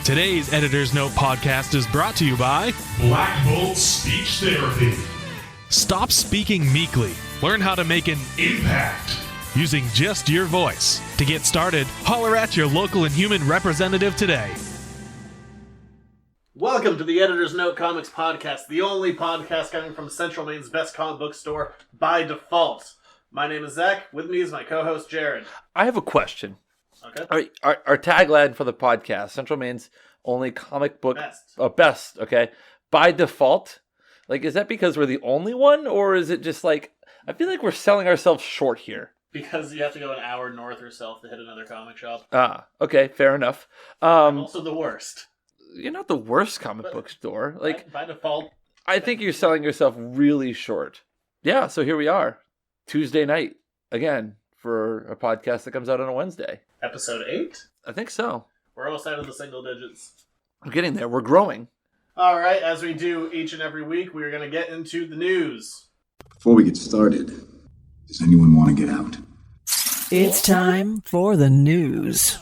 Today's Editor's Note podcast is brought to you by Black Bolt Speech Therapy. Stop speaking meekly. Learn how to make an Impact. using just your voice. To get started, holler at your local Inhuman representative today. Welcome to the Editor's Note Comics Podcast, the only podcast coming from Central Maine's best comic book store by default. My name is Zach. With me is my co-host Jared. I have a question. Okay. Our tagline for the podcast, Central Maine's only comic book Best. Best, okay. By default, like, is that because we're the only one, or is it just like, I feel like we're selling ourselves short here? Because you have to go an hour north or south to hit another comic shop. Okay, fair enough. I'm also the worst. You're not the worst comic book store. Like, by default. I think you're selling yourself really short. Yeah, so here we are, Tuesday night again for a podcast that comes out on a Wednesday. Episode 8? I think so. We're almost out of the single digits. We're getting there. We're growing. All right, as we do each and every week, we're going to get into the news. Before we get started, does anyone want to get out? It's time for the news.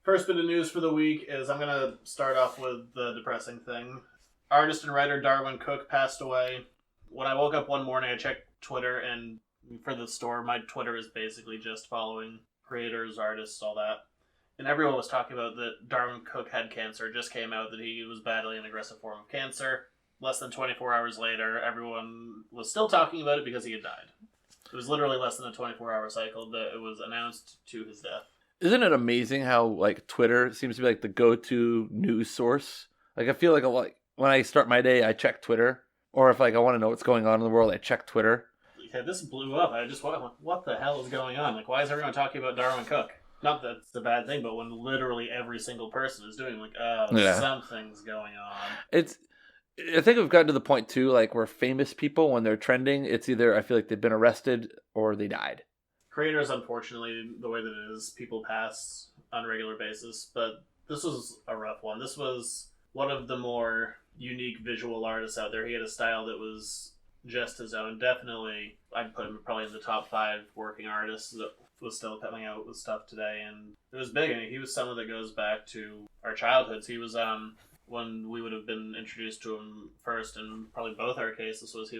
First bit of news for the week is I'm going to start off with the depressing thing. Artist and writer Darwin Cook passed away. When I woke up one morning, I checked Twitter, and for the store, my Twitter is basically just following creators, artists, all that. And everyone was talking about that Darwin Cook had cancer. It just came out that he was battling an aggressive form of cancer. Less than 24 hours later, everyone was still talking about it because he had died. It was literally less than a 24-hour cycle that it was announced to his death. Isn't it amazing how, like, Twitter seems to be like the go-to news source? Like, I feel like when I start my day, I check Twitter. Or if, like, I want to know what's going on in the world, I check Twitter. Yeah, this blew up. I just went, what the hell is going on? Like, why is everyone talking about Darwin Cook? Not that it's a bad thing, but when literally every single person is doing, like, something's going on. I think we've gotten to the point, too, like, where famous people, when they're trending, it's either, I feel like they've been arrested or they died. Creators, unfortunately, the way that it is, people pass on a regular basis, but this was a rough one. This was one of the more unique visual artists out there. He had a style that was just his own. Definitely, I'd put him probably in the top 5 working artists that was still coming out with stuff today, and it was big. I mean, he was someone that goes back to our childhoods. He was, when we would have been introduced to him first, in probably both our cases, was he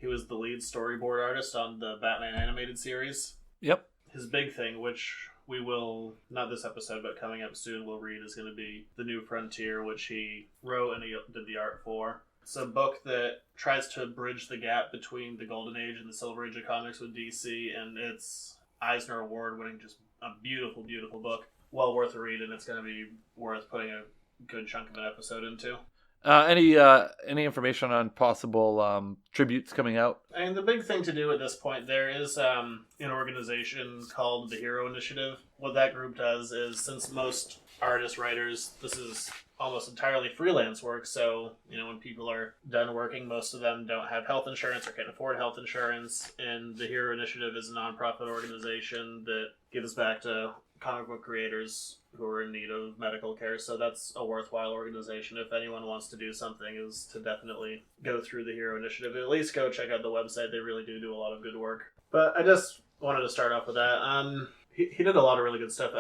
was the lead storyboard artist on the Batman animated series. Yep. His big thing, which we will, not this episode, but coming up soon, we'll read, is going to be The New Frontier, which he wrote and he did the art for. It's a book that tries to bridge the gap between the Golden Age and the Silver Age of comics with DC, and it's Eisner Award-winning, just a beautiful, beautiful book. Well worth a read, and it's going to be worth putting a good chunk of an episode into. Any information on possible tributes coming out? I mean, the big thing to do at this point, there is an organization called the Hero Initiative. What that group does is, since most artists, writers, this is almost entirely freelance work, so, you know, when people are done working, most of them don't have health insurance or can't afford health insurance, and the Hero Initiative is a nonprofit organization that gives back to comic book creators who are in need of medical care, so that's a worthwhile organization. If anyone wants to do something, is to definitely go through the Hero Initiative. At least go check out the website. They really do a lot of good work. But I just wanted to start off with that. He did a lot of really good stuff.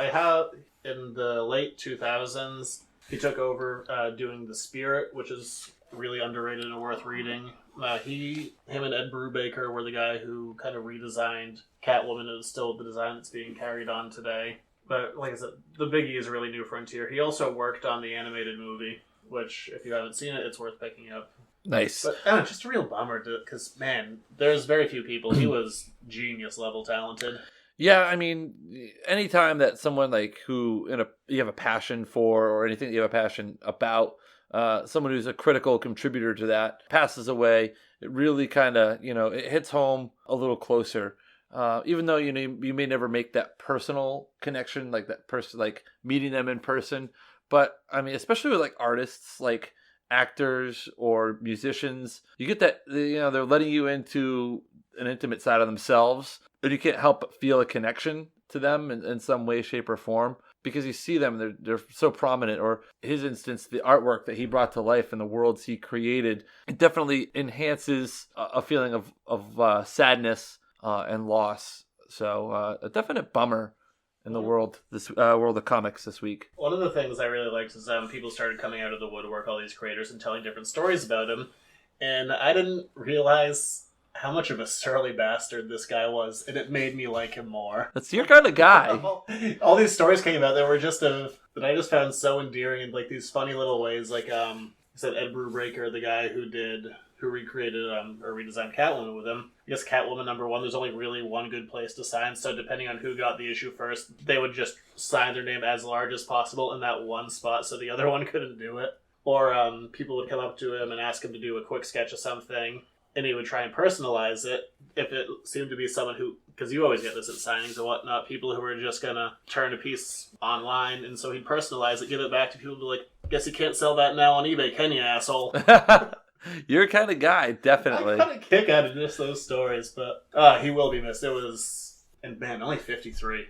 In the late 2000s, he took over doing The Spirit, which is really underrated and worth reading. Him and Ed Brubaker were the guy who kind of redesigned Catwoman. It is still the design that's being carried on today. But like I said, the biggie is really New Frontier. He also worked on the animated movie, which, if you haven't seen it, it's worth picking up. Nice. But just a real bummer, because, man, there's very few people. He was genius-level talented. Yeah, I mean, anytime that someone, like, who you have a passion for, or anything that you have a passion about, someone who's a critical contributor to that passes away, it really kind of, it hits home a little closer. Even though, you may never make that personal connection, like that person, like meeting them in person. But I mean, especially with like artists, like actors or musicians, you get that, they're letting you into an intimate side of themselves, and you can't help but feel a connection to them in some way, shape, or form, because you see them, they're so prominent. Or his instance, the artwork that he brought to life and the worlds he created, it definitely enhances a feeling of sadness and loss. So a definite bummer in the world of comics this week. One of the things I really liked is people started coming out of the woodwork, all these creators, and telling different stories about him. And I didn't realize how much of a surly bastard this guy was, and it made me like him more. That's your kind of guy. All these stories came out that were just that I just found so endearing in like these funny little ways. Like you said, Ed Brubaker, the guy who recreated or redesigned Catwoman with him. I guess Catwoman #1, there's only really one good place to sign, so depending on who got the issue first, they would just sign their name as large as possible in that one spot so the other one couldn't do it. Or people would come up to him and ask him to do a quick sketch of something, and he would try and personalize it if it seemed to be someone who, because you always get this at signings and whatnot, people who are just going to turn a piece online, and so he'd personalize it, give it back to people, be like, guess you can't sell that now on eBay, can you, asshole? You're a kind of guy, definitely. I got a kick out of just those stories, but he will be missed. It was, and man, only 53.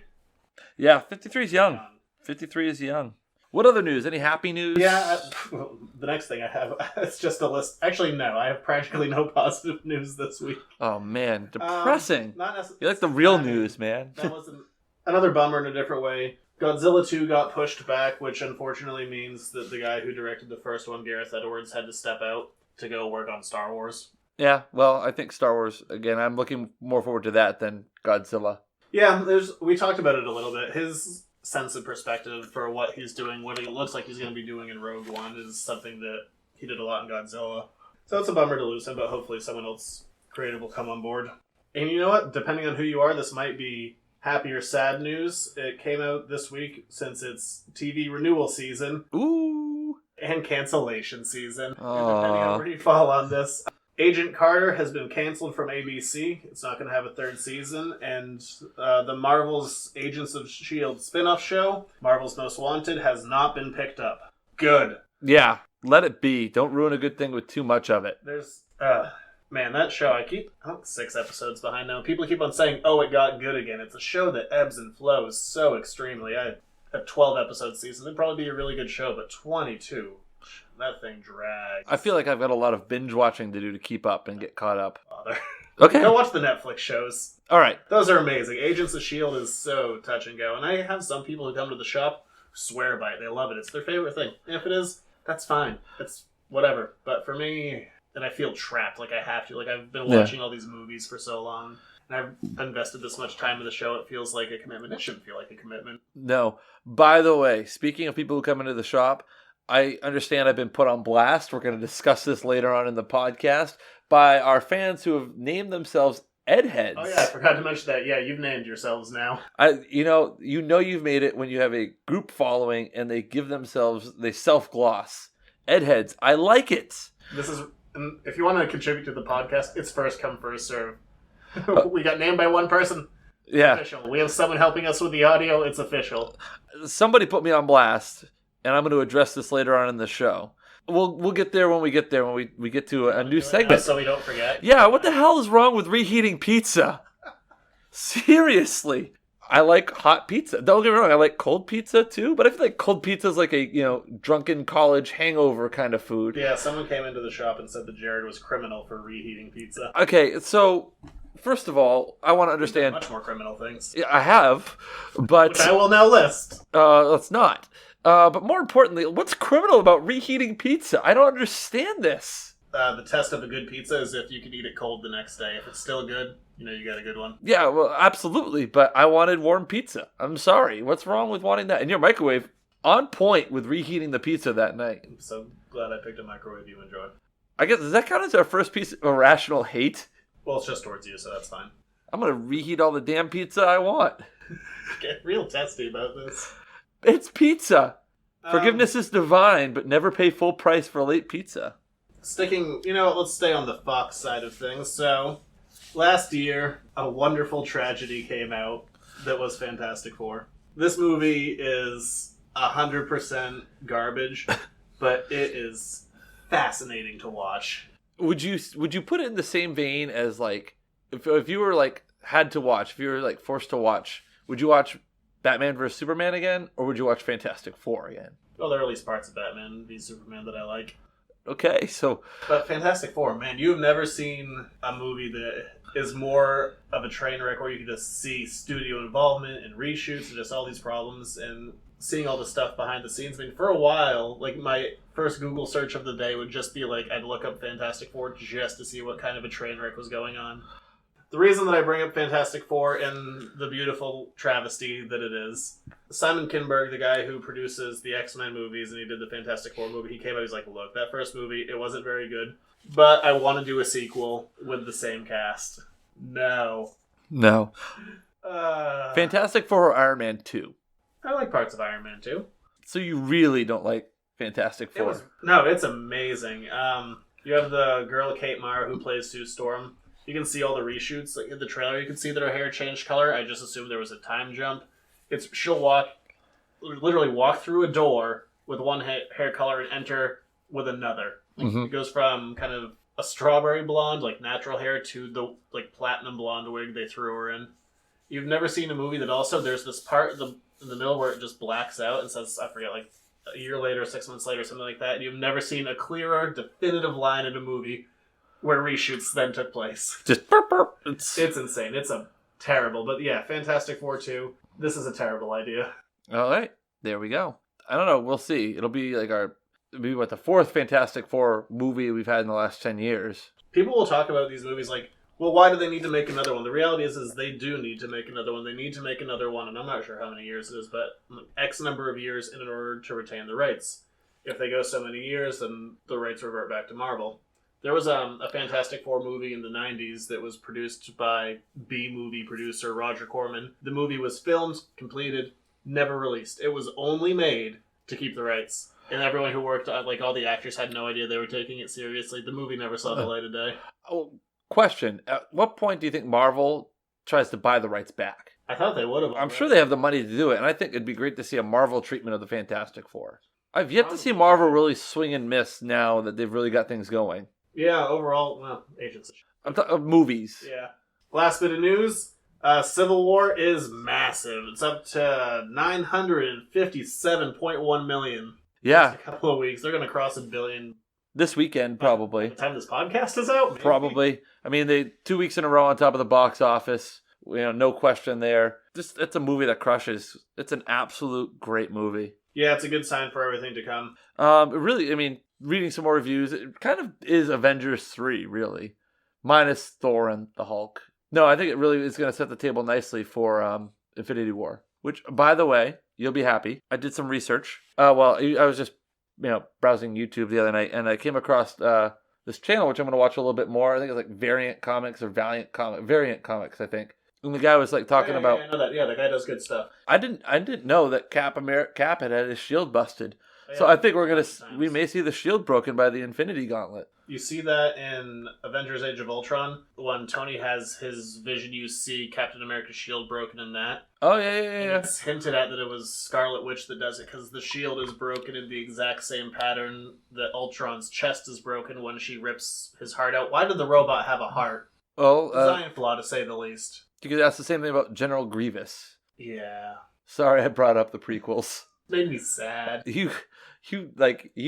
Yeah, 53 is young. 53 is young. What other news? Any happy news? Yeah, the next thing I have, it's just a list. Actually, no, I have practically no positive news this week. Oh, man. Depressing. Not necessarily. You like the real news, man. That wasn't another bummer in a different way. Godzilla 2 got pushed back, which unfortunately means that the guy who directed the first one, Gareth Edwards, had to step out to go work on Star Wars. Yeah, well, I think Star Wars, again, I'm looking more forward to that than Godzilla. Yeah, we talked about it a little bit. His sense of perspective for what he's doing, what it looks like he's going to be doing in Rogue One, is something that he did a lot in Godzilla. So it's a bummer to lose him, but hopefully someone else creative will come on board. And you know what? Depending on who you are, this might be happy or sad news. It came out this week since it's TV renewal season. Ooh. And cancellation season. And depending on where you fall on this, Agent Carter has been canceled from ABC. It's not going to have a third season. And the Marvel's Agents of S.H.I.E.L.D. spin-off show, Marvel's Most Wanted, has not been picked up. Good. Yeah, let it be. Don't ruin a good thing with too much of it. There's, man, that show, I'm 6 episodes behind now. People keep on saying, oh, it got good again. It's a show that ebbs and flows so extremely. A 12-episode season, it'd probably be a really good show, but 22, that thing drags. I feel like I've got a lot of binge watching to do to keep up and get caught up. Bother. Okay. Go watch the Netflix shows. All right. Those are amazing. Agents of S.H.I.E.L.D. is so touch and go. And I have some people who come to the shop who swear by it. They love it. It's their favorite thing. And if it is, that's fine. It's whatever. But for me, and I feel trapped, like I have to. Like I've been watching all these movies for so long. And I've invested this much time in the show, it feels like a commitment. It shouldn't feel like a commitment. No. By the way, speaking of people who come into the shop, I understand I've been put on blast. We're going to discuss this later on in the podcast by our fans who have named themselves Edheads. Oh yeah, I forgot to mention that. Yeah, you've named yourselves now. You know you've made it when you have a group following and they self-gloss. Edheads. I like it. This is, if you want to contribute to the podcast, it's first come, first serve. We got named by one person. Yeah. Official. We have someone helping us with the audio. It's official. Somebody put me on blast, and I'm going to address this later on in the show. We'll get there when we get there, when we get to a new segment. So we don't forget. Yeah, what the hell is wrong with reheating pizza? Seriously. I like hot pizza. Don't get me wrong, I like cold pizza too, but I feel like cold pizza is like a, drunken college hangover kind of food. Yeah, someone came into the shop and said that Jared was criminal for reheating pizza. Okay, so first of all, I want to understand. Much more criminal things. Yeah, I have, but which I will now list. Let's not. But more importantly, what's criminal about reheating pizza? I don't understand this. The test of a good pizza is if you can eat it cold the next day. If it's still good, you got a good one. Yeah, well, absolutely. But I wanted warm pizza. I'm sorry. What's wrong with wanting that? And your microwave on point with reheating the pizza that night. I'm so glad I picked a microwave you enjoy. I guess, does that count as our first piece of irrational hate? Well, it's just towards you, so that's fine. I'm going to reheat all the damn pizza I want. Get real testy about this. It's pizza. Forgiveness is divine, but never pay full price for late pizza. Let's stay on the Fox side of things. So, last year, a wonderful tragedy came out that was Fantastic Four. This movie is 100% garbage, but it is fascinating to watch. Would you put it in the same vein as, like, if you were, like, had to watch, if you were, like, forced to watch, would you watch Batman vs. Superman again, or would you watch Fantastic Four again? Well, there are at least parts of Batman v Superman that I like. Okay, so... But Fantastic Four, man, you've never seen a movie that is more of a train wreck where you can just see studio involvement and reshoots and just all these problems and seeing all the stuff behind the scenes. I mean, for a while, like my first Google search of the day would just be like, I'd look up Fantastic Four just to see what kind of a train wreck was going on. The reason that I bring up Fantastic Four and the beautiful travesty that it is, Simon Kinberg, the guy who produces the X-Men movies and he did the Fantastic Four movie, he came out, he's like, look, that first movie, it wasn't very good, but I want to do a sequel with the same cast. No. Fantastic Four or Iron Man 2? I like parts of Iron Man 2. So you really don't like Fantastic Four? No, it's amazing. You have the girl, Kate Mara, who plays Sue Storm. You can see all the reshoots. Like in the trailer, you can see that her hair changed color. I just assumed there was a time jump. She'll literally walk through a door with one hair color and enter with another. It goes from kind of a strawberry blonde, like natural hair, to the like platinum blonde wig they threw her in. You've never seen a movie that also there's this part in the middle where it just blacks out and says, I forget, like a year later, 6 months later, something like that. And you've never seen a clearer, definitive line in a movie where reshoots then took place. Just burp, burp. It's insane. It's a terrible, but yeah, Fantastic Four 2. This is a terrible idea. All right, there we go. I don't know. We'll see. It'll be like the fourth Fantastic Four movie we've had in the last 10 years. People will talk about these movies like, well, why do they need to make another one? The reality is they do need to make another one. They need to make another one, and I'm not sure how many years it is, but X number of years in order to retain the rights. If they go so many years, then the rights revert back to Marvel. There was a Fantastic Four movie in the 90s that was produced by B-movie producer Roger Corman. The movie was filmed, completed, never released. It was only made to keep the rights. And everyone who worked on, like all the actors had no idea they were taking it seriously. The movie never saw the light of day. Oh, question. At what point do you think Marvel tries to buy the rights back? I thought they would have. I'm sure they have the money to do it, and I think it'd be great to see a Marvel treatment of the Fantastic Four. I've yet to see Marvel really swing and miss now that they've really got things going. Yeah, overall, well, Agents of S.H.I.E.L.D. I'm talking movies. Yeah. Last bit of news. Civil War is massive. It's up to $957.1 million. Yeah. Just a couple of weeks. They're going to cross $1 billion. This weekend, probably. By the time this podcast is out? Maybe. Probably. I mean, they 2 weeks in a row on top of the box office. No question there. It's a movie that crushes. It's an absolute great movie. Yeah, it's a good sign for everything to come. Really, I mean, reading some more reviews, it kind of is Avengers 3, really. Minus Thor and the Hulk. No, I think it really is going to set the table nicely for Infinity War. Which, by the way, you'll be happy. I did some research. I was just, browsing YouTube the other night, and I came across this channel, which I'm going to watch a little bit more. I think it's like Variant Comics or Variant Comics, I think. And the guy was like talking about. I know that. Yeah, the guy does good stuff. I didn't know that Cap had his shield busted. Yeah, so I think we may see the shield broken by the Infinity Gauntlet. You see that in Avengers Age of Ultron, when Tony has his vision, you see Captain America's shield broken in that. Oh, yeah. It's hinted at that it was Scarlet Witch that does it, because the shield is broken in the exact same pattern that Ultron's chest is broken when she rips his heart out. Why did the robot have a heart? Well, design flaw, to say the least. You could ask the same thing about General Grievous. Yeah. Sorry I brought up the prequels. Made me sad. You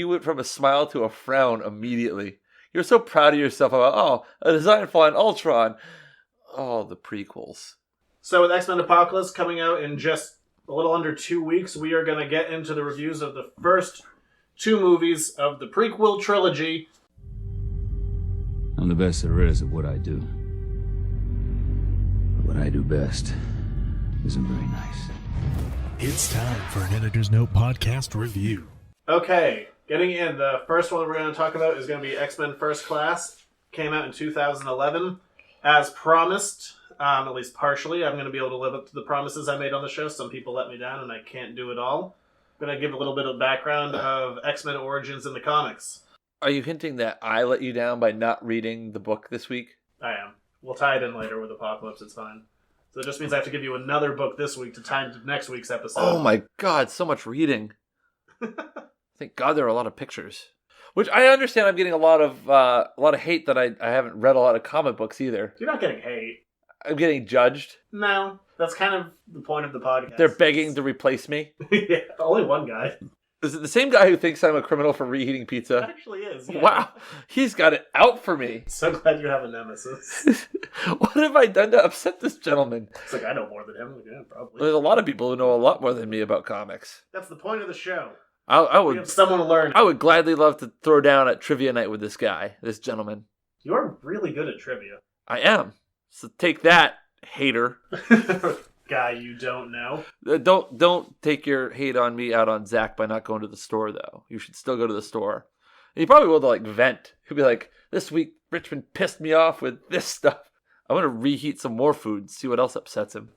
went from a smile to a frown immediately. You're so proud of yourself about, a design flaw in Ultron. Oh, the prequels. So with X-Men Apocalypse coming out in just a little under 2 weeks, we are going to get into the reviews of the first 2 movies of the prequel trilogy. I'm the best there is at what I do. But what I do best isn't very nice. It's time for an Editor's Note podcast review. Okay, getting in, the first one we're going to talk about is going to be X-Men First Class. Came out in 2011. As promised, at least partially, I'm going to be able to live up to the promises I made on the show. Some people let me down, and I can't do it all. I'm going to give a little bit of background of X-Men Origins in the comics. Are you hinting that I let you down by not reading the book this week? I am. We'll tie it in later with Apocalypse, it's fine. So it just means I have to give you another book this week to tie into next week's episode. Oh my god, so much reading. Thank God there are a lot of pictures. Which I understand I'm getting a lot of hate that I haven't read a lot of comic books either. You're not getting hate. I'm getting judged. No, that's kind of the point of the podcast. They're begging to replace me. Yeah, only one guy. Is it the same guy who thinks I'm a criminal for reheating It pizza? actually is. Yeah. Wow, he's got it out for me. So glad you have a nemesis. What have I done to upset this gentleman? It's like, I know more than him. Like, yeah, probably. There's a lot of people who know a lot more than me about comics. That's the point of the show. I We have would someone to learn. I would gladly love to throw down at trivia night with this guy, this gentleman. You're really good at trivia. I am. So take that, hater. Guy you don't know. Don't take your hate on me out on Zach by not going to the store, though. You should still go to the store. And he probably will to, like, vent. He'll be like, this week Richmond pissed me off with this stuff. I want to reheat some more food and see what else upsets him.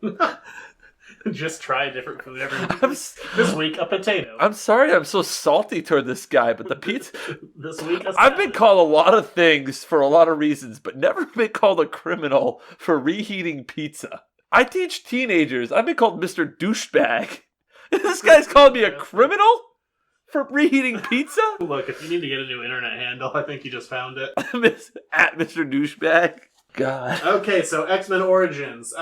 Just try different food every week. I'm This week, a potato. I'm sorry I'm so salty toward this guy, but the pizza... This week, a I've been salad. called a lot of things for a lot of reasons, but never been called a criminal for reheating pizza. I teach teenagers. I've been called Mr. Douchebag. This guy's calling me a criminal for reheating pizza? Look, if you need to get a new internet handle, I think you just found it. At Mr. Douchebag. God. Okay, so X-Men Origins.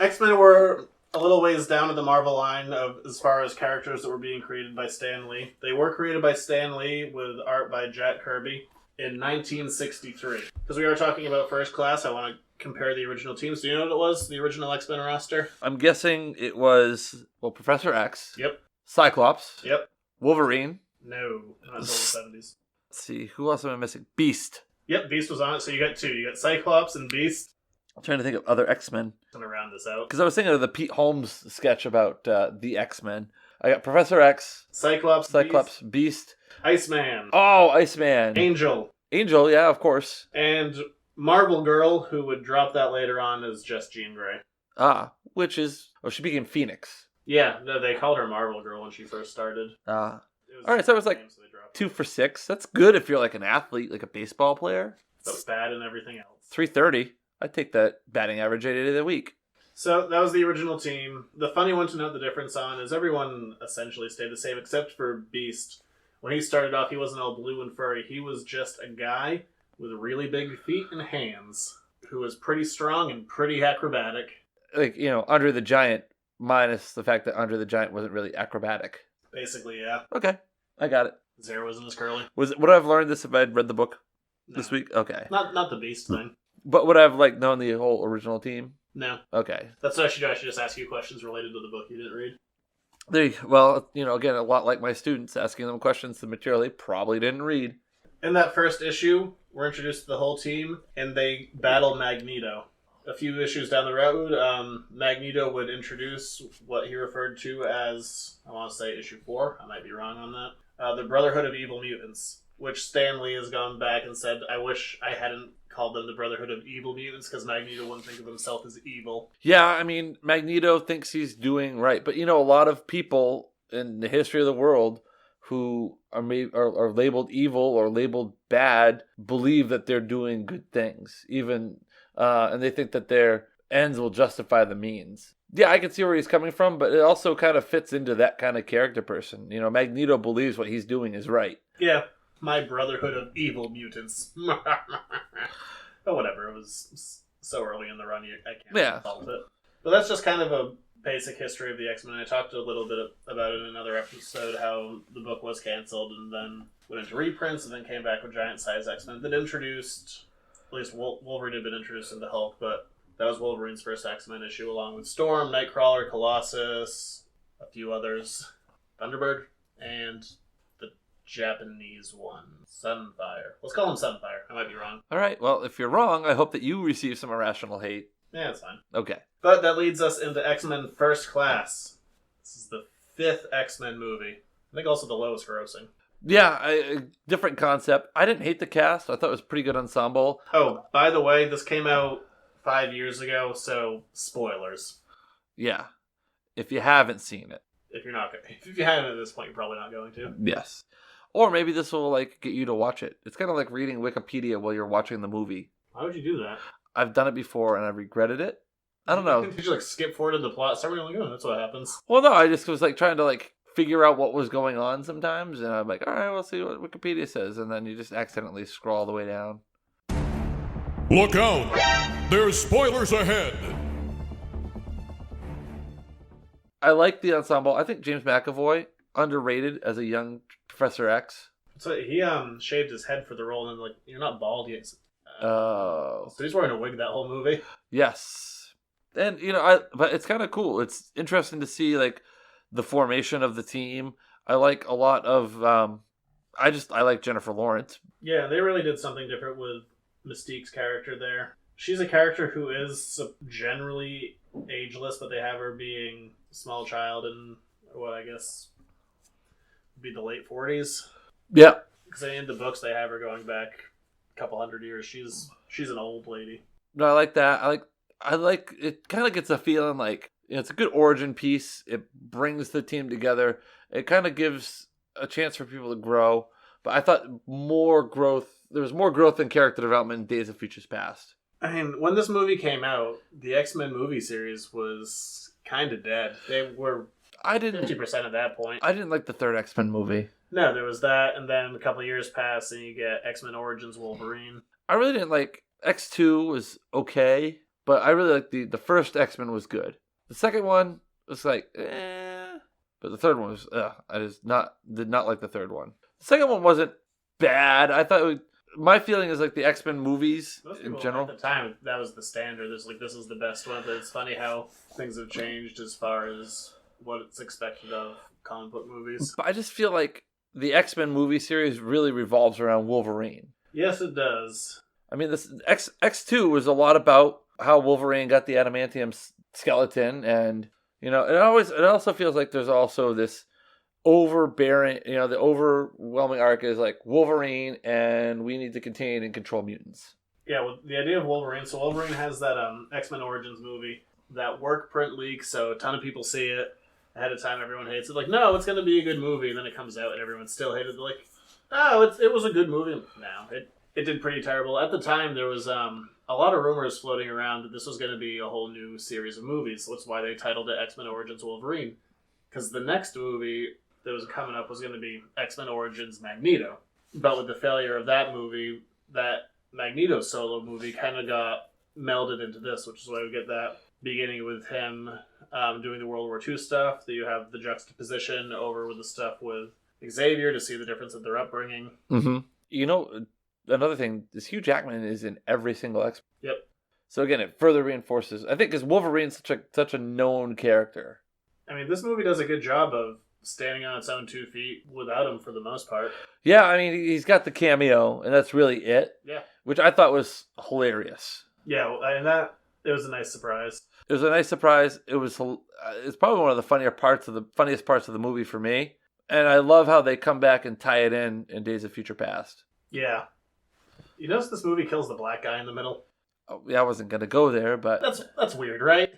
X-Men were a little ways down in the Marvel line of as far as characters that were being created by Stan Lee. They were created by Stan Lee with art by Jack Kirby in 1963. Because we are talking about First Class, I want to compare the original teams. Do you know what it was? The original X-Men roster? I'm guessing it was, well, Professor X. Yep. Cyclops. Yep. Wolverine. No, not until the 70s. Let's see, who else am I missing? Beast. Yep, Beast was on it, so you got two. You got Cyclops and Beast. I'm trying to think of other X-Men. I'm going to round this out. Because I was thinking of the Pete Holmes sketch about the X-Men. I got Professor X, Cyclops, Beast. Iceman, Oh, Iceman. Angel, Angel, yeah, of course. and Marvel Girl, who would drop that later on as just Jean Grey. Ah, which is... Oh, she became Phoenix. Yeah, no, they called her Marvel Girl when she first started. Ah. It was Alright, so it was like name, so they dropped 2 for 6. That's good if you're like an athlete, like a baseball player. it. So bad and everything else. 330. I'd take that batting average 8 of the week. So that was the original team. The funny one to note the difference on is everyone essentially stayed the same except for Beast. When he started off, he wasn't all blue and furry. He was just a guy with really big feet and hands who was pretty strong and pretty acrobatic. Like, you know, Andre the Giant, minus the fact that Andre the Giant wasn't really acrobatic. Basically, yeah. Okay, I got it. His hair wasn't as curly. Would I have learned this if I'd read the book No. this week? Okay. Not the Beast thing. But would I have, like, known the whole original team? No. Okay. That's what I should do. I should just ask you questions related to the book you didn't read. Well, you know, again, a lot like my students, asking them questions to material they probably didn't read. In that first issue, we're introduced to the whole team, and they battle Magneto. A few issues down the road, Magneto would introduce what he referred to as, I want to say issue 4, I might be wrong on that, the Brotherhood of Evil Mutants, which Stan Lee has gone back and said, I wish I hadn't called them the Brotherhood of Evil Mutants, because Magneto wouldn't think of himself as evil. Yeah, I mean, Magneto thinks he's doing right. But, you know, a lot of people in the history of the world who are labeled evil or labeled bad believe that they're doing good things. Even, and they think that their ends will justify the means. Yeah, I can see where he's coming from, but it also kind of fits into that kind of character person. You know, Magneto believes what he's doing is right. Yeah, my Brotherhood of Evil Mutants. But whatever, it was so early in the run, I can't fault it. But that's just kind of a basic history of the X-Men. I talked a little bit about it in another episode, how the book was canceled and then went into reprints and then came back with Giant Size X-Men that introduced, at least Wolverine had been introduced into Hulk, but that was Wolverine's first X-Men issue, along with Storm, Nightcrawler, Colossus, a few others, Thunderbird, and the Japanese one, Sunfire. Let's call him Sunfire. I might be wrong. All right, well, if you're wrong, I hope that you receive some irrational hate. Yeah, it's fine. Okay. But that leads us into X-Men First Class. This is the 5th X-Men movie. I think also the lowest grossing. Yeah, different concept. I didn't hate the cast. I thought it was a pretty good ensemble. Oh, by the way, this came out 5 years ago, so spoilers. Yeah, if you haven't seen it. If you haven't at this point, you're probably not going to. Yes. Or maybe this will like get you to watch it. It's kind of like reading Wikipedia while you're watching the movie. Why would you do that? I've done it before and I've regretted it. I don't know. Did you like skip forward in the plot? Start reading, like, oh, that's what happens. Well, no, I just was like trying to like figure out what was going on sometimes, and I'm like, all right, we'll see what Wikipedia says, and then you just accidentally scroll all the way down. Look out! There's spoilers ahead! I like the ensemble. I think James McAvoy underrated as a young Professor X. So he shaved his head for the role, and like, you're not bald yet. Oh. So he's wearing a wig that whole movie. Yes. And, but it's kind of cool. It's interesting to see, like, the formation of the team. I like a lot of, I like Jennifer Lawrence. Yeah, they really did something different with Mystique's character there. She's a character who is generally ageless, but they have her being a small child in, what I guess would be the late 40s. Yeah. Because in the books, they have her going back a couple hundred years. She's an old lady. No, I like that. I like it. Kind of gets a feeling like it's a good origin piece. It brings the team together. It kind of gives a chance for people to grow. But I thought there was more growth in character development in Days of Futures Past. I mean, when this movie came out, the X-Men movie series was kind of dead. They were 50% at that point. I didn't like the third X-Men movie. No, there was that, and then a couple of years pass, and you get X-Men Origins Wolverine. I really didn't like X2 was okay, but I really liked the first X-Men was good. The second one was like, but the third one was, I did not like the third one. The second one wasn't bad. I thought my feeling is like the X-Men movies in general. At the time, that was the standard. This is the best one. But it's funny how things have changed as far as what it's expected of comic book movies. But I just feel like the X-Men movie series really revolves around Wolverine. Yes, it does. I mean, this X2 was a lot about how Wolverine got the adamantium skeleton, and it also feels like there's also this overbearing, the overwhelming arc is like Wolverine, and we need to contain and control mutants. Yeah, well, the idea of Wolverine. So Wolverine has that X-Men Origins movie, that work print leak, so a ton of people see it ahead of time. Everyone hates it. Like, no, it's going to be a good movie, and then it comes out, and everyone still hated it. They're like, oh, it was a good movie. No, it did pretty terrible. At the time, there was a lot of rumors floating around that this was going to be a whole new series of movies. So that's why they titled it X-Men Origins Wolverine, because the next movie that was coming up was going to be X-Men Origins Magneto. But with the failure of that movie, that Magneto solo movie kind of got melded into this, which is why we get that beginning with him doing the World War II stuff. That you have the juxtaposition over with the stuff with Xavier to see the difference of their upbringing. Mm-hmm. Another thing is Hugh Jackman is in every single X. Yep. So again, it further reinforces. I think because Wolverine's such a known character. I mean, this movie does a good job of standing on its own 2 feet without him for the most part. Yeah, I mean, he's got the cameo, and that's really it. Yeah. Which I thought was hilarious. Yeah, and it was a nice surprise. It was a nice surprise. It's probably one of the funniest parts of the movie for me. And I love how they come back and tie it in Days of Future Past. Yeah. You notice this movie kills the black guy in the middle? Oh, yeah, I wasn't going to go there, but... That's weird, right?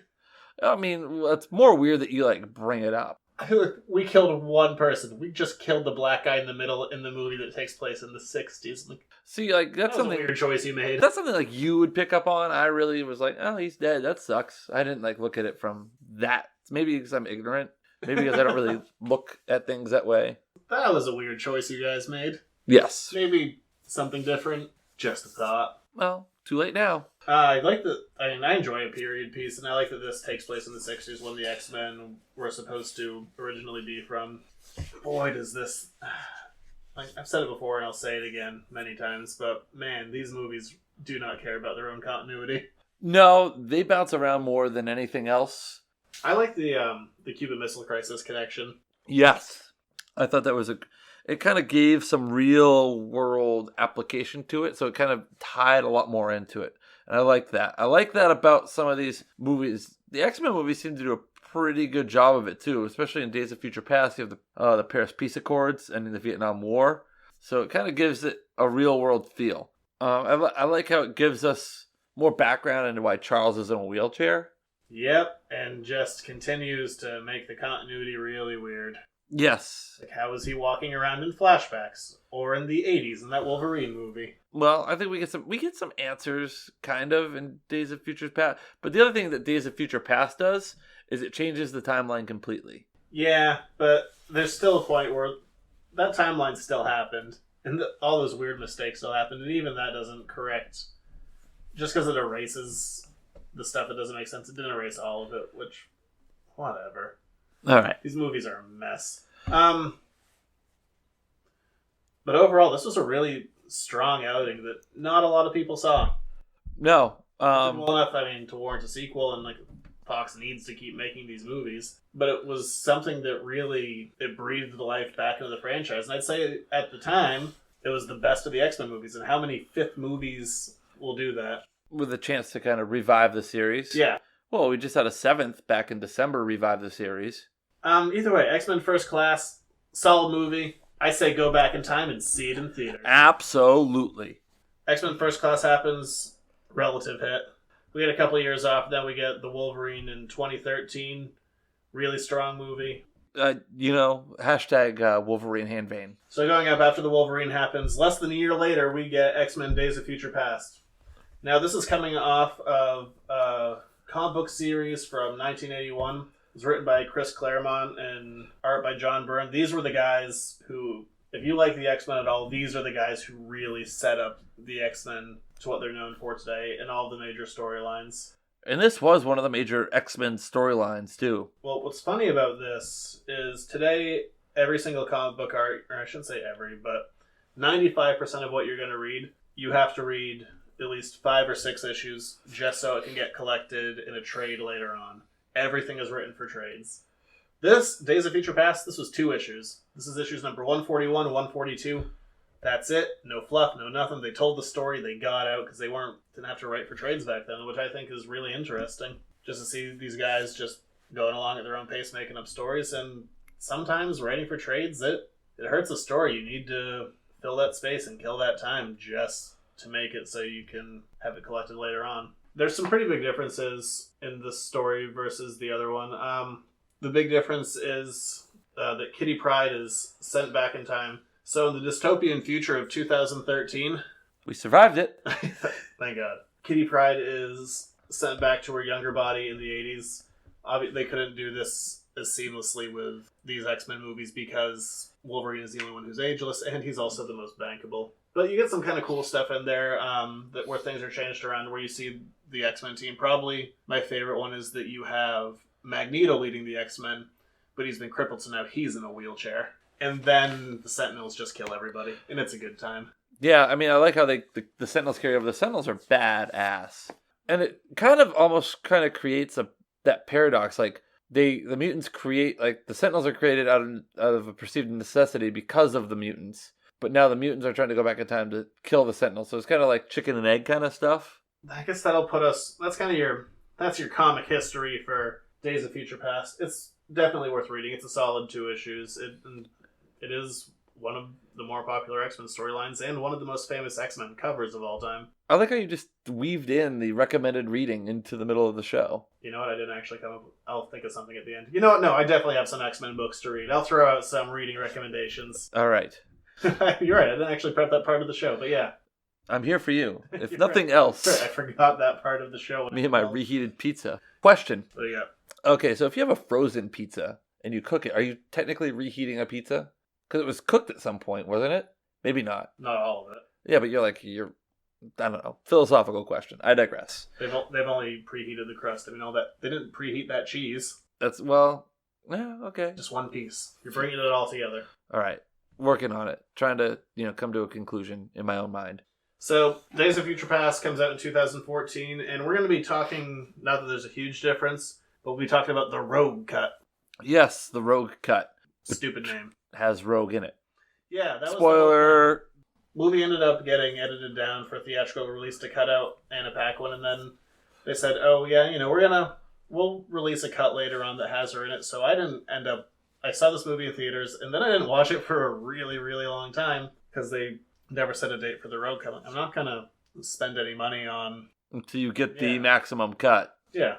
I mean, it's more weird that you, bring it up. I feel like we killed one person. We just killed the black guy in the middle in the movie that takes place in the 60s. See, that's something... a weird choice you made. That's something, you would pick up on. I really was like, oh, he's dead. That sucks. I didn't, look at it from that. Maybe because I'm ignorant. Maybe because I don't really look at things that way. That was a weird choice you guys made. Yes. Maybe something different. Just a thought. Well, too late now. I enjoy a period piece, and I like that this takes place in the 60s when the X-Men were supposed to originally be from. Boy, does this... I've said it before, and I'll say it again many times, but man, these movies do not care about their own continuity. No, they bounce around more than anything else. I like the Cuban Missile Crisis connection. Yes. I thought that was it kind of gave some real world application to it, so it kind of tied a lot more into it. And I like that. I like that about some of these movies. The X-Men movies seem to do a pretty good job of it too, especially in Days of Future Past. You have the Paris Peace Accords and in the Vietnam War. So it kind of gives it a real world feel. I like how it gives us more background into why Charles is in a wheelchair. Yep, and just continues to make the continuity really weird. Yes. Like, how is he walking around in flashbacks? Or in the 80s in that Wolverine movie? Well, I think we get some answers, kind of, in Days of Future Past. But the other thing that Days of Future Past does is it changes the timeline completely. Yeah, but there's still a point where that timeline still happened. And all those weird mistakes still happened. And even that doesn't correct... Just because it erases the stuff that doesn't make sense, it didn't erase all of it, which... Whatever. All right. These movies are a mess. But overall, this was a really strong outing that not a lot of people saw. No. Well enough, to warrant a sequel, and Fox needs to keep making these movies. But it was something that really it breathed life back into the franchise, and I'd say at the time it was the best of the X-Men movies. And how many fifth movies will do that? With a chance to kind of revive the series. Yeah. Well, we just had a 7th back in December revive the series. Either way, X-Men First Class, solid movie. I say go back in time and see it in theaters. Absolutely. X-Men First Class happens, relative hit. We get a couple of years off, then we get the Wolverine in 2013. Really strong movie. Hashtag Wolverine hand vein. So going up after the Wolverine happens, less than a year later, we get X-Men Days of Future Past. Now, this is coming off of a comic book series from 1981. It was written by Chris Claremont and art by John Byrne. These were the guys who, if you like the X-Men at all, these are the guys who really set up the X-Men to what they're known for today in all the major storylines. And this was one of the major X-Men storylines, too. Well, what's funny about this is today, every single comic book art, or I shouldn't say every, but 95% of what you're going to read, you have to read at least 5 or 6 issues just so it can get collected in a trade later on. Everything is written for trades. This, Days of Future Past, this was 2 issues. This is issues number 141 and 142. That's it. No fluff, no nothing. They told the story, they got out because they didn't have to write for trades back then, which I think is really interesting. Just to see these guys just going along at their own pace, making up stories, and sometimes writing for trades, it hurts a story. You need to fill that space and kill that time just to make it so you can have it collected later on. There's some pretty big differences in this story versus the other one. The big difference is that Kitty Pryde is sent back in time. So in the dystopian future of 2013... We survived it. Thank God. Kitty Pryde is sent back to her younger body in the 80s. They couldn't do this as seamlessly with these X-Men movies because Wolverine is the only one who's ageless, and he's also the most bankable. But you get some kind of cool stuff in there where things are changed around, where you see the X-Men team. Probably my favorite one is that you have Magneto leading the X-Men, but he's been crippled, so now he's in a wheelchair. And then the Sentinels just kill everybody, and it's a good time. Yeah, I like how the Sentinels carry over. The Sentinels are badass. And it kind of creates that paradox. The mutants create, the Sentinels are created out of a perceived necessity because of the mutants. But now the mutants are trying to go back in time to kill the Sentinels. So it's kind of like chicken and egg kind of stuff. I guess that'll put us... That's your comic history for Days of Future Past. It's definitely worth reading. It's a solid 2 issues. It is one of the more popular X-Men storylines and one of the most famous X-Men covers of all time. I like how you just weaved in the recommended reading into the middle of the show. You know what? I didn't actually come up with... I'll think of something at the end. You know what? No, I definitely have some X-Men books to read. I'll throw out some reading recommendations. All right. You're right. I didn't actually prep that part of the show, but yeah. I'm here for you. If nothing else. Sure, I forgot that part of the show. Me and my reheated pizza. Question. What do you got? Okay, so if you have a frozen pizza and you cook it, are you technically reheating a pizza? Because it was cooked at some point, wasn't it? Maybe not. Not all of it. Yeah, but you're I don't know. Philosophical question. I digress. They've only preheated the crust. All that. They didn't preheat that cheese. Okay. Just one piece. You're bringing it all together. All right. Working on it. Trying to, come to a conclusion in my own mind. So, Days of Future Past comes out in 2014, and we're going to be talking, not that there's a huge difference, but we'll be talking about the Rogue Cut. Yes, the Rogue Cut. Stupid name. Has Rogue in it. Yeah, that was... Spoiler! The movie ended up getting edited down for theatrical release to cut out Anna Paquin, and then they said, oh, yeah, we'll release a cut later on that has her in it, so I saw this movie in theaters, and then I didn't watch it for a really, really long time, because they never set a date for the Rogue Cut. I'm not going to spend any money on... Until you get the maximum cut. Yeah.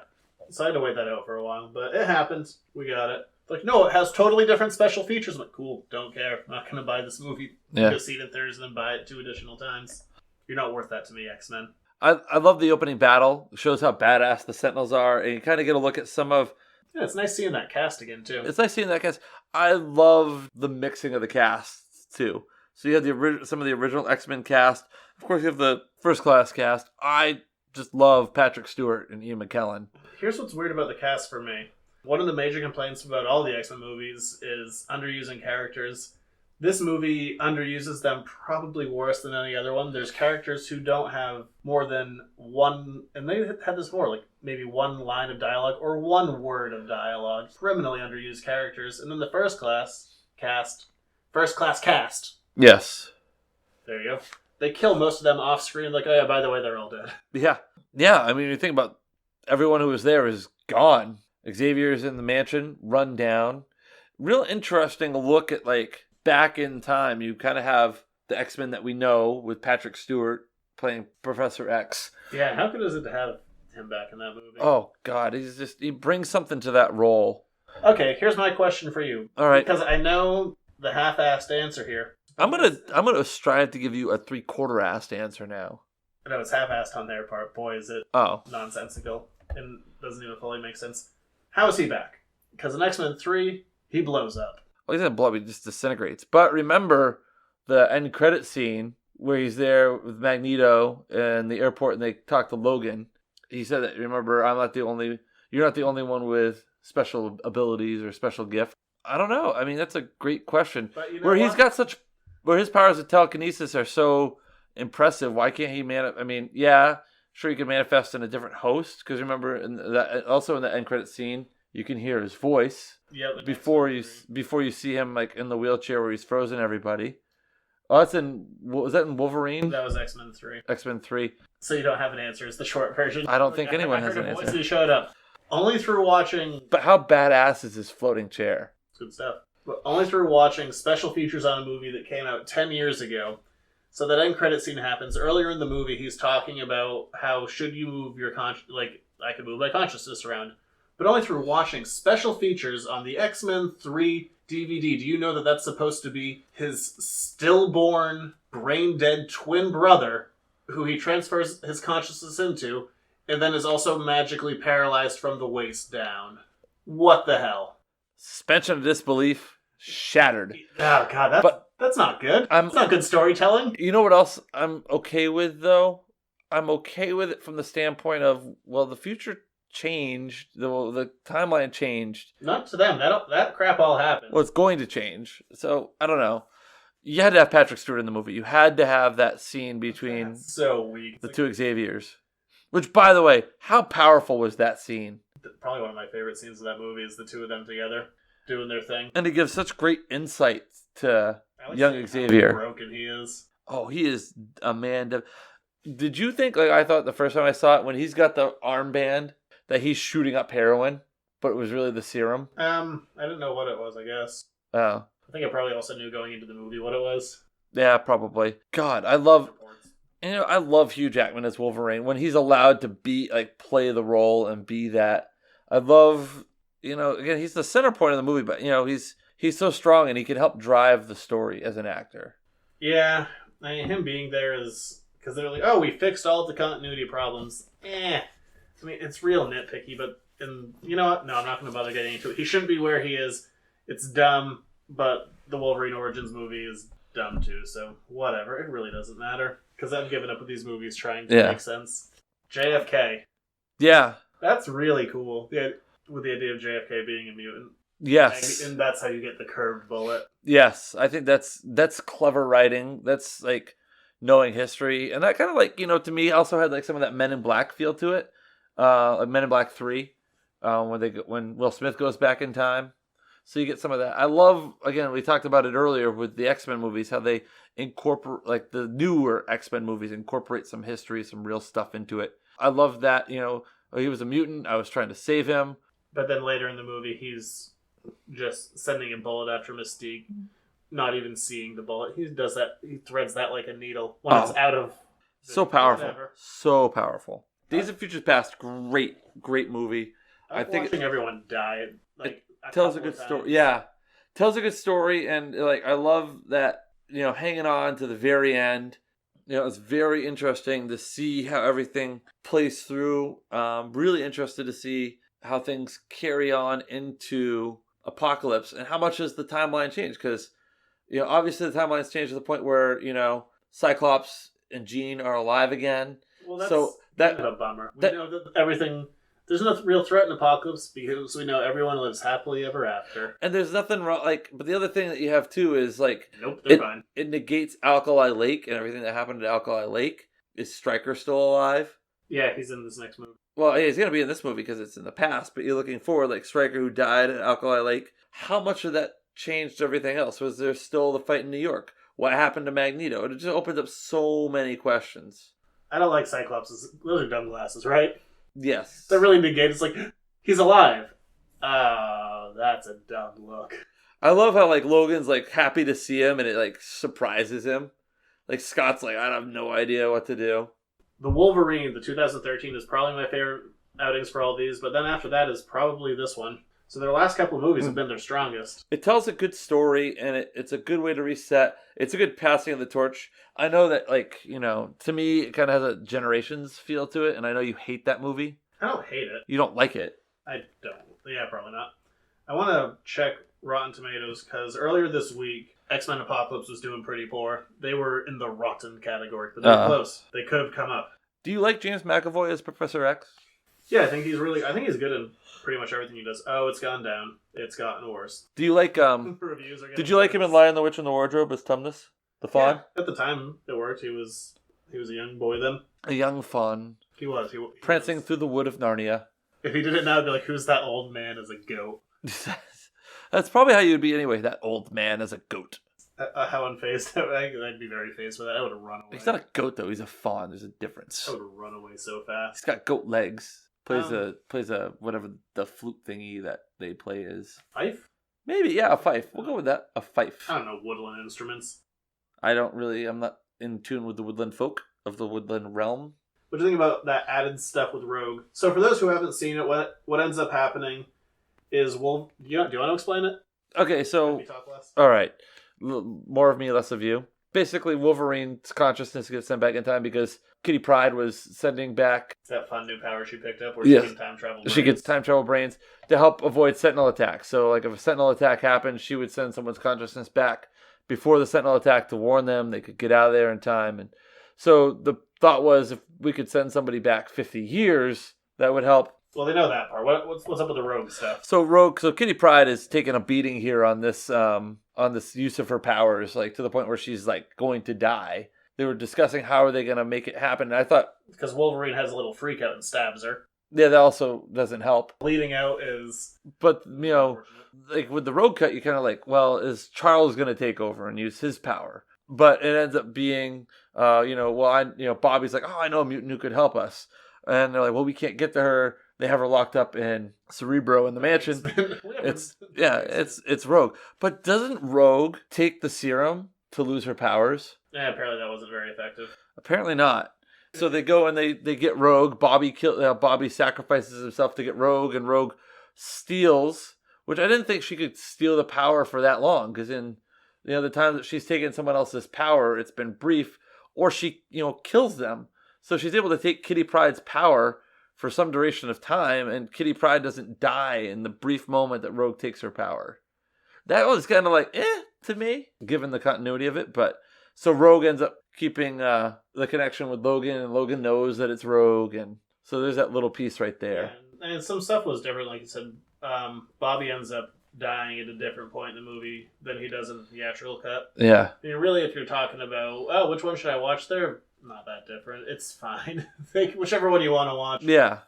So I had to wait that out for a while, but it happened. We got it. No, it has totally different special features. I'm like, cool, don't care. I'm not going to buy this movie. Yeah. Go see it in theaters and then buy it 2 additional times. You're not worth that to me, X-Men. I love the opening battle. It shows how badass the Sentinels are, and you kind of get a look at some of... Yeah, it's nice seeing that cast again, too. It's nice seeing that cast. I love the mixing of the casts, too. So you have some of the original X-Men cast. Of course, you have the First Class cast. I just love Patrick Stewart and Ian McKellen. Here's what's weird about the cast for me. One of the major complaints about all the X-Men movies is underusing characters. This movie underuses them probably worse than any other one. There's characters who don't have more than one, and they had this before, like maybe one line of dialogue or one word of dialogue. Criminally underused characters. And then the first class cast. Yes. There you go. They kill most of them off screen, like, oh yeah, by the way, they're all dead. Yeah. Yeah, I mean, you think about everyone who was there is gone. Xavier's in the mansion, run down. Real interesting look at, like, back in time. You kind of have the X-Men that we know with Patrick Stewart playing Professor X. Yeah, how good is it to have him back in that movie? Oh, God, he brings something to that role. Okay, here's my question for you. All right. Because I know the half-assed answer here. I'm gonna strive to give you a 3/4-assed answer now. I know it's half-assed on their part. Boy, is it nonsensical and doesn't even fully make sense. How is he back? Because in X-Men 3, he blows up. Well, he doesn't blow up; he just disintegrates. But remember the end credit scene where he's there with Magneto in the airport, and they talk to Logan. He said that. Remember, you're not the only one with special abilities or special gift. I don't know. I mean, that's a great question. But you know where where his powers of telekinesis are so impressive. Why can't he I mean, yeah, sure, he can manifest in a different host. Because remember, also in the end credit scene, you can hear his voice before you see him like in the wheelchair where he's frozen everybody. Oh, was that in Wolverine? That was X-Men 3. X-Men 3. So you don't have an answer. It's the short version. I don't think anyone has an answer. Voice who showed up. Only through watching... But how badass is his floating chair? It's good stuff. But only through watching special features on a movie that came out 10 years ago. So that end credit scene happens. Earlier in the movie, he's talking about how should you move your like, I could move my consciousness around. But only through watching special features on the X-Men 3 DVD. Do you know that that's supposed to be his stillborn, brain-dead twin brother, who he transfers his consciousness into, and then is also magically paralyzed from the waist down? What the hell? Suspension of disbelief shattered. Oh, God, that's not good. That's not good storytelling. You know what else I'm okay with, though? I'm okay with it from the standpoint of, well, the future changed. The timeline changed. Not to them. That crap all happened. Well, it's going to change. So, I don't know. You had to have Patrick Stewart in the movie. You had to have that scene between so weak. The two Xaviers. Which, by the way, how powerful was that scene? Probably one of my favorite scenes of that movie is the two of them together doing their thing. And it gives such great insight to young Xavier. How broken he is. Oh, he is a man. Did you think, like I thought the first time I saw it, when he's got the armband, that he's shooting up heroin, but it was really the serum? I didn't know what it was, I guess. Oh. I think I probably also knew going into the movie what it was. Yeah, probably. God, I love Hugh Jackman as Wolverine when he's allowed to play the role and be that. I love, again, he's the center point of the movie, but he's so strong and he can help drive the story as an actor. Yeah, I mean, him being there is because they're like, oh, we fixed all of the continuity problems. I mean, it's real nitpicky, but you know what? No, I'm not going to bother getting into it. He shouldn't be where he is. It's dumb, but the Wolverine Origins movie is dumb too, so whatever. It really doesn't matter because I've given up with these movies trying to make sense. JFK. Yeah. That's really cool. Yeah, with the idea of JFK being a mutant. Yes. And that's how you get the curved bullet. Yes. I think that's clever writing. That's like knowing history. And that kind of to me also had like some of that Men in Black feel to it. Like Men in Black 3. When Will Smith goes back in time. So you get some of that. I love, again, we talked about it earlier with the X-Men movies, how they incorporate, like the newer X-Men movies, incorporate some history, some real stuff into it. I love that, he was a mutant, I was trying to save him. But then later in the movie, he's just sending a bullet after Mystique, not even seeing the bullet. He does that, he threads that like a needle when it's out of... So powerful. So powerful. Days of Future Past, great movie. I think watching everyone die, tells a good story. Yeah. Tells a good story, and I love that, hanging on to the very end. It's very interesting to see how everything plays through. Really interested to see how things carry on into Apocalypse and how much has the timeline changed, because obviously the timeline's changed to the point where Cyclops and Jean are alive again. Well, that's kind of a bummer. We know that everything There's no real threat in Apocalypse because we know everyone lives happily ever after. And there's nothing wrong, like, but the other thing that you have too is, like, Nope, they're fine. It negates Alkali Lake and everything that happened at Alkali Lake. Is Stryker still alive? Yeah, he's in this next movie. Well, he's going to be in this movie because it's in the past, but you're looking forward, like Stryker who died at Alkali Lake. How much of that changed everything else? Was there still the fight in New York? What happened to Magneto? It just opens up so many questions. I don't like Cyclopses. Those are dumb glasses, right? Yes. They're really negated. It's like, he's alive. Oh, that's a dumb look. I love how, like, Logan's, like, happy to see him and it, like, surprises him. Like, Scott's like, I have no idea what to do. The Wolverine, the 2013, is probably my favorite outings for all these, but then after that is probably this one. So their last couple of movies have been their strongest. It tells a good story, and it's a good way to reset. It's a good passing of the torch. I know that, like, you know, to me, it kind of has a Generations feel to it, and I know you hate that movie. I don't hate it. You don't like it. I don't. Yeah, probably not. I want to check Rotten Tomatoes, because earlier this week, X-Men Apocalypse was doing pretty poor. They were in the rotten category, but they were close. They could have come up. Do you like James McAvoy as Professor X? Yeah, I think he's good in pretty much everything he does. Oh, it's gone down. It's gotten worse. Do you like Reviews are Did you like him in Lion, the Witch, and the Wardrobe as Tumnus, the fawn? Yeah, at the time it worked. He was a young boy then. A young fawn. He was. Prancing through the wood of Narnia. If he did it now, it'd be like, who's that old man as a goat? That's probably how you'd be anyway, that old man as a goat. How unfazed. I'd be very phased with that. I would have run away. He's not a goat, though. He's a fawn. There's a difference. I would have run away so fast. He's got goat legs. Plays a whatever the flute thingy that they play is. Fife? Maybe, yeah, a fife. We'll go with that. A fife. I don't know woodland instruments. I'm not in tune with the woodland folk of the woodland realm. What do you think about that added stuff with Rogue? So for those who haven't seen it, what ends up happening is do you want to explain it? Okay, so Talk less? all right, more of me, less of you. Basically, Wolverine's consciousness gets sent back in time because Kitty Pryde was sending back That fun new power she picked up where she can time travel brains. She gets time travel brains to help avoid Sentinel attacks. So, like, if a Sentinel attack happened, she would send someone's consciousness back before the Sentinel attack to warn them they could get out of there in time. And so the thought was if we could send somebody back 50 years, that would help. Well, they know that part. What's up with the Rogue stuff? So Kitty Pryde is taking a beating here on this use of her powers, like to the point where she's like going to die. They were discussing how are they going to make it happen. And I thought because Wolverine has a little freak out and stabs her. Yeah, that also doesn't help. Bleeding out is... But, you know, like with the Rogue cut, you kind of like, well, is Charles going to take over and use his power? But it ends up being, Bobby's like, oh, I know a mutant who could help us. And they're like, well, we can't get to her. They have her locked up in Cerebro in the mansion. It's Rogue. But doesn't Rogue take the serum to lose her powers? Yeah, apparently that wasn't very effective. Apparently not. So they go and they get Rogue. Bobby sacrifices himself to get Rogue, and Rogue steals, which I didn't think she could steal the power for that long, because in the time that she's taken someone else's power, it's been brief, or she kills them. So she's able to take Kitty Pryde's power for some duration of time, and Kitty Pryde doesn't die in the brief moment that Rogue takes her power. That was kind of like, to me, given the continuity of it. But so Rogue ends up keeping the connection with Logan, and Logan knows that it's Rogue, and so there's that little piece right there. Yeah, and some stuff was different, like you said. Bobby ends up dying at a different point in the movie than he does in the theatrical cut. Yeah. I mean, really, if you're talking about, which one should I watch? They're not that different. It's fine. Whichever one you want to watch. Yeah.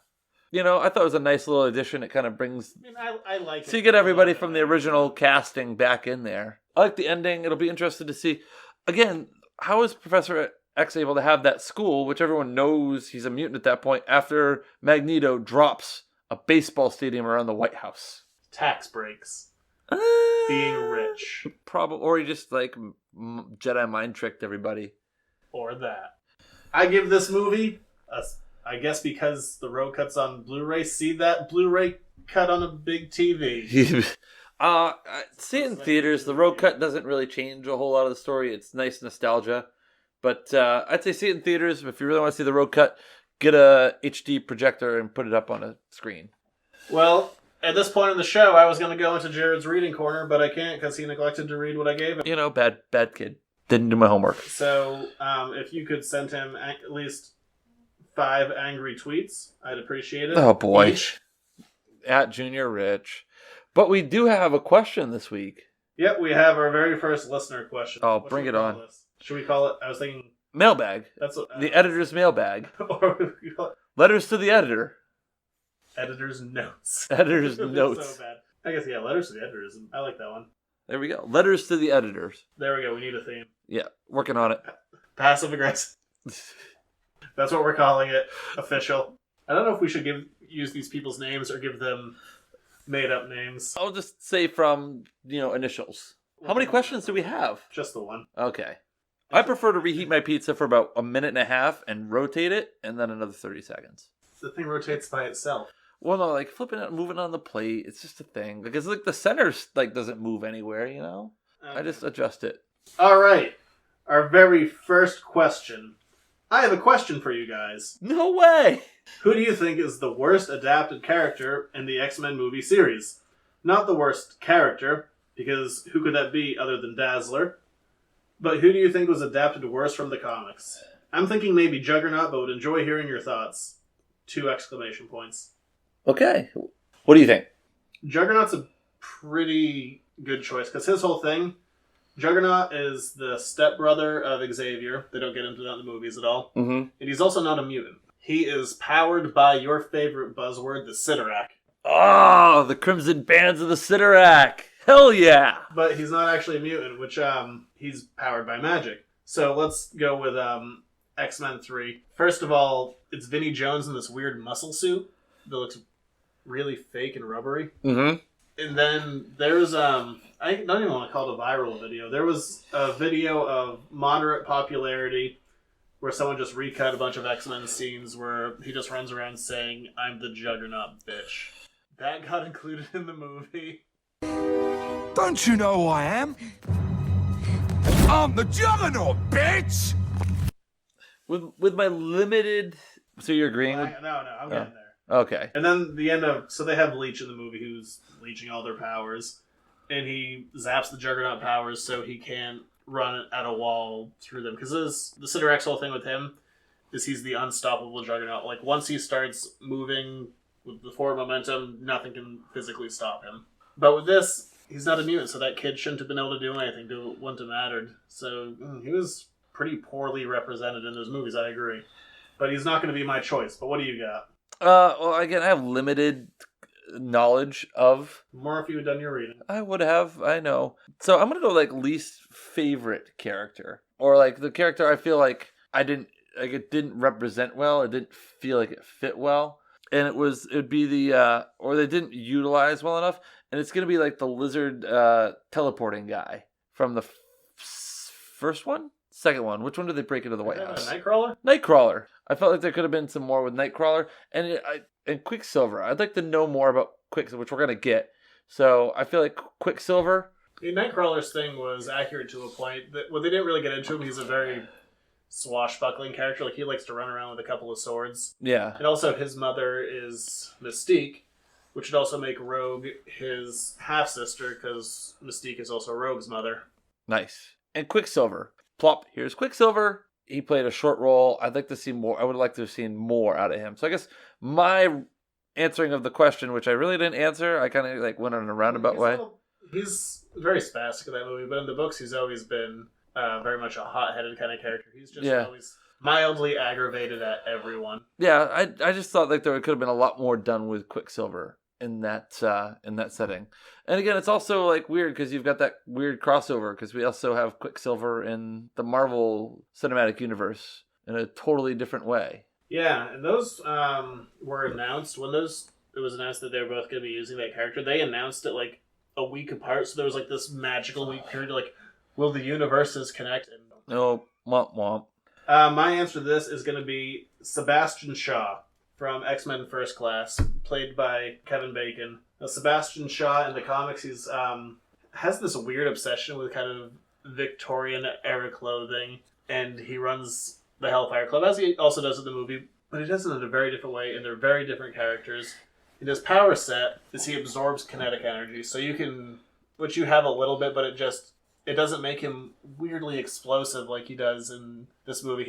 I thought it was a nice little addition. It kind of brings... I mean, I like it. So you get everybody from the original casting back in there. I like the ending. It'll be interesting to see. Again, how is Professor X able to have that school, which everyone knows he's a mutant at that point, after Magneto drops a baseball stadium around the White House? Tax breaks. Being rich. Probably, or he just like Jedi mind tricked everybody. Or that. I give this movie, I guess because the Rogue cut's on Blu-ray, see that Blu-ray cut on a big TV. See it in theaters. The Rogue cut doesn't really change a whole lot of the story. It's nice nostalgia. But I'd say see it in theaters. If you really want to see the Rogue cut, get a HD projector and put it up on a screen. Well, at this point in the show, I was going to go into Jared's reading corner, but I can't because he neglected to read what I gave him. Bad kid. Didn't do my homework. So if you could send him at least 5 angry tweets. I'd appreciate it. Oh, boy. Each. At Junior Rich. But we do have a question this week. Yep, we have our very first listener question. Oh, What bring should it we call on. this? Should we call it? I was thinking. Mailbag. That's what. The editor's mailbag. Or we call it Letters to the editor. editor's notes. Editor's It's notes. so bad. I guess, yeah, letters to the editors. I like that one. There we go. Letters to the editors. There we go. We need a theme. Yeah, working on it. Passive aggressive. That's what we're calling it. Official. I don't know if we should use these people's names or give them made up names. I'll just say from, initials. How many questions do we have? Just the one. Okay. I prefer to reheat my pizza for about a minute and a half and rotate it, and then another 30 seconds. The thing rotates by itself. Well, no, like flipping it, moving on the plate, it's just a thing. Because like the center doesn't move anywhere, I just adjust it. All right. Our very first question. I have a question for you guys. No way! Who do you think is the worst adapted character in the X-Men movie series? Not the worst character, because who could that be other than Dazzler? But who do you think was adapted worse from the comics? I'm thinking maybe Juggernaut, but would enjoy hearing your thoughts. 2 exclamation points. Okay. What do you think? Juggernaut's a pretty good choice, because his whole thing, Juggernaut is the stepbrother of Xavier. They don't get into that in the movies at all. Mm-hmm. And he's also not a mutant. He is powered by your favorite buzzword, the Sidorak. Oh, the Crimson Bands of the Sidorak. Hell yeah! But he's not actually a mutant, which he's powered by magic. So let's go with X-Men 3. First of all, it's Vinnie Jones in this weird muscle suit that looks really fake and rubbery. Mm-hmm. And then there's I don't even want to call it a viral video. There was a video of moderate popularity where someone just recut a bunch of X-Men scenes where he just runs around saying, "I'm the Juggernaut, bitch." That got included in the movie. Don't you know who I am? I'm the Juggernaut, bitch! With my limited... So you're agreeing with... No, I'm getting there. Okay. And then the end of... So they have Leech in the movie who's leeching all their powers. And he zaps the Juggernaut powers so he can't run at a wall through them. Because the Sidorak's whole thing with him is he's the unstoppable Juggernaut. Like, once he starts moving with the forward momentum, nothing can physically stop him. But with this, he's not a mutant, so that kid shouldn't have been able to do anything. It wouldn't have mattered. So he was pretty poorly represented in those movies, I agree. But he's not going to be my choice. But what do you got? Well, again, I have limited knowledge of... More if you had done your reading. I would have, I know. So I'm going to go, least favorite character. Or, the character I feel like it didn't represent well. It didn't feel like it fit well. And it would be or they didn't utilize well enough. And it's going to be the lizard teleporting guy from the first one? Second one. Which one did they break into the White House? Nightcrawler? Nightcrawler. I felt like there could have been some more with Nightcrawler. And Quicksilver. I'd like to know more about Quicksilver, which we're going to get. So I feel like Quicksilver... Nightcrawler's thing was accurate to a point. Well, they didn't really get into him. He's a very swashbuckling character. He likes to run around with a couple of swords. Yeah. And also his mother is Mystique, which would also make Rogue his half-sister, because Mystique is also Rogue's mother. Nice. And Quicksilver. Plop, here's Quicksilver. He played a short role. I'd like to see more. I would like to have seen more out of him. So I guess my answering of the question, which I really didn't answer, I kind of went in a roundabout way. He's very spastic in that movie, but in the books he's always been very much a hot-headed kind of character. He's just always mildly aggravated at everyone. Yeah, I just thought there could have been a lot more done with Quicksilver in that setting. And again, it's also weird because you've got that weird crossover because we also have Quicksilver in the Marvel Cinematic Universe in a totally different way. Yeah, and those were announced when it was announced that they were both going to be using that character. They announced it a week apart, so there was this magical week period. Will the universes connect? And no, womp womp. My answer to this is going to be Sebastian Shaw from X-Men First Class, played by Kevin Bacon. Now, Sebastian Shaw in the comics, he's has this weird obsession with kind of Victorian era clothing, and he runs the Hellfire Club, as he also does in the movie, but he does it in a very different way, and they're very different characters. And his power set is he absorbs kinetic energy, so you can, which you have a little bit, but it it doesn't make him weirdly explosive like he does in this movie.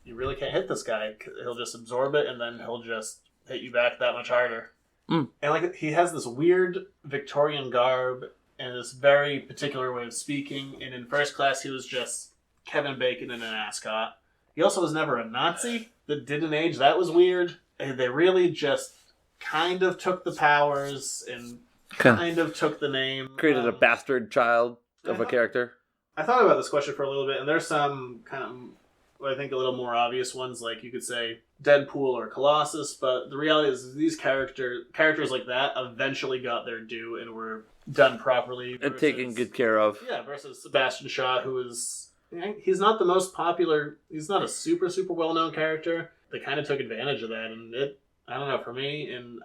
You really can't hit this guy. He'll just absorb it, and then he'll just hit you back that much harder. And like he has this weird Victorian garb and this very particular way of speaking. And in First Class, he was just Kevin Bacon in an ascot. He also was never a Nazi that didn't age. That was weird. And they really just kind of took the powers and kind of took the name. Created a bastard child of a character. I thought about this question for a little bit, and there's some kind of, I think, a little more obvious ones, like you could say Deadpool or Colossus, but the reality is these characters like that eventually got their due and were done properly. And taken good care of. Yeah, versus Sebastian Shaw, who is... He's not the most popular... He's not a super, super well-known character. They kind of took advantage of that, and I don't know, for me, and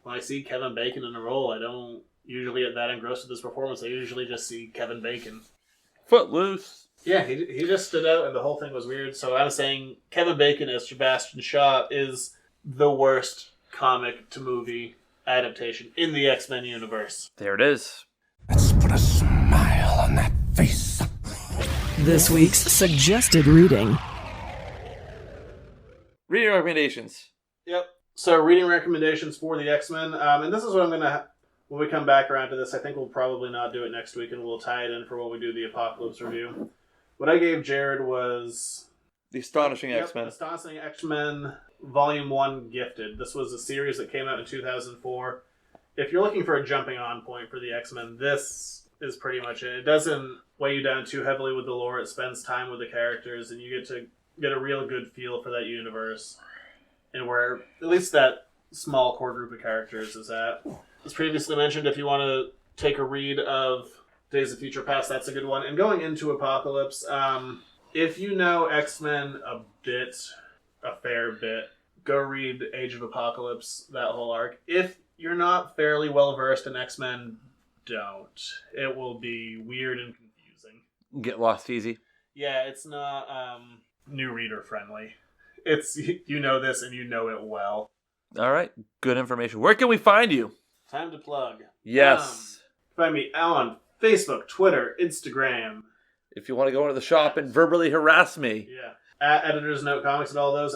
when I see Kevin Bacon in a role, I don't usually get that engrossed with this performance. I usually just see Kevin Bacon. Footloose. Yeah, he just stood out, and the whole thing was weird. So I'm saying Kevin Bacon as Sebastian Shaw is the worst comic to movie adaptation in the X-Men universe. There it is. Let's put a smile on that face. This week's suggested reading. Reading recommendations. Yep. So reading recommendations for the X-Men, and this is what I'm going to... When we come back around to this, I think we'll probably not do it next week, and we'll tie it in for when we do the Apocalypse review. What I gave Jared was... The Astonishing X-Men. Astonishing X-Men Volume 1 Gifted. This was a series that came out in 2004. If you're looking for a jumping-on point for the X-Men, this is pretty much it. It doesn't weigh you down too heavily with the lore. It spends time with the characters, and you get to get a real good feel for that universe. And where at least that small core group of characters is at. As previously mentioned, if you want to take a read of Days of Future Past, that's a good one. And going into Apocalypse, if you know X-Men a fair bit, go read Age of Apocalypse, that whole arc. If you're not fairly well versed in X-Men, don't. It will be weird and confusing. Get lost easy. Yeah, it's not new reader friendly. It's you know this and you know it well. All right, good information. Where can we find you? Time to plug. Yes. Find me on Facebook, Twitter, Instagram. If you want to go into the shop and verbally harass me. Yeah. At Editor's Note Comics and all those.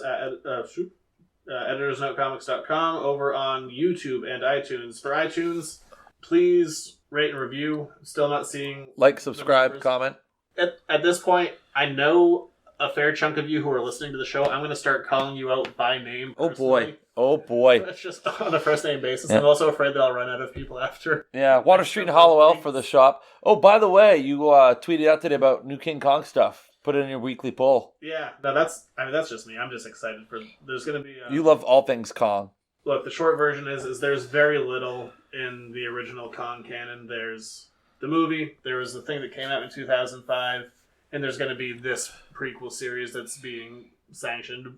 EditorsNoteComics.com. Over on YouTube and iTunes. For iTunes, please rate and review. I'm still not seeing... Like, subscribe, comment. At this point, I know a fair chunk of you who are listening to the show. I'm going to start calling you out by name. Oh, personally. boy. Oh, boy. That's just on a first-name basis. Yeah. I'm also afraid that I'll run out of people after. Yeah, Water Street and Hollow Elf for the shop. Oh, by the way, you tweeted out today about new King Kong stuff. Put it in your weekly poll. Yeah, no, that's just me. I'm just excited for... There's going to be... You love all things Kong. Look, the short version is there's very little in the original Kong canon. There's the movie, there was the thing that came out in 2005, and there's going to be this prequel series that's being sanctioned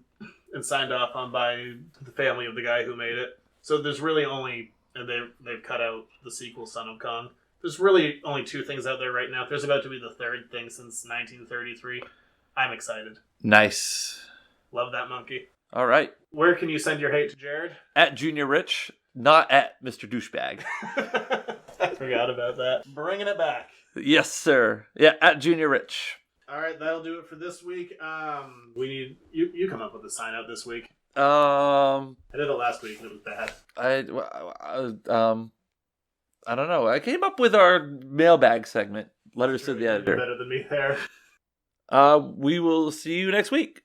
and signed off on by the family of the guy who made it. So there's really only... And they've cut out the sequel, Son of Kong. There's really only two things out there right now. There's about to be the third thing since 1933. I'm excited. Nice. Love that monkey. All right. Where can you send your hate to Jared? At Junior Rich, not at Mr. Douchebag. I forgot about that. Bringing it back. Yes, sir. Yeah, at Junior Rich. All right, that'll do it for this week. We need you come up with a sign out this week. I I did it last week and it was bad. I don't know. I came up with our mailbag segment. Letters to the You did editor. better than me there. We will see you next week.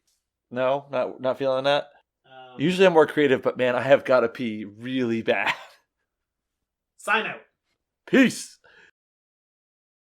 No, not feeling that. Usually I'm more creative, but man, I have got to pee really bad. Sign out. Peace.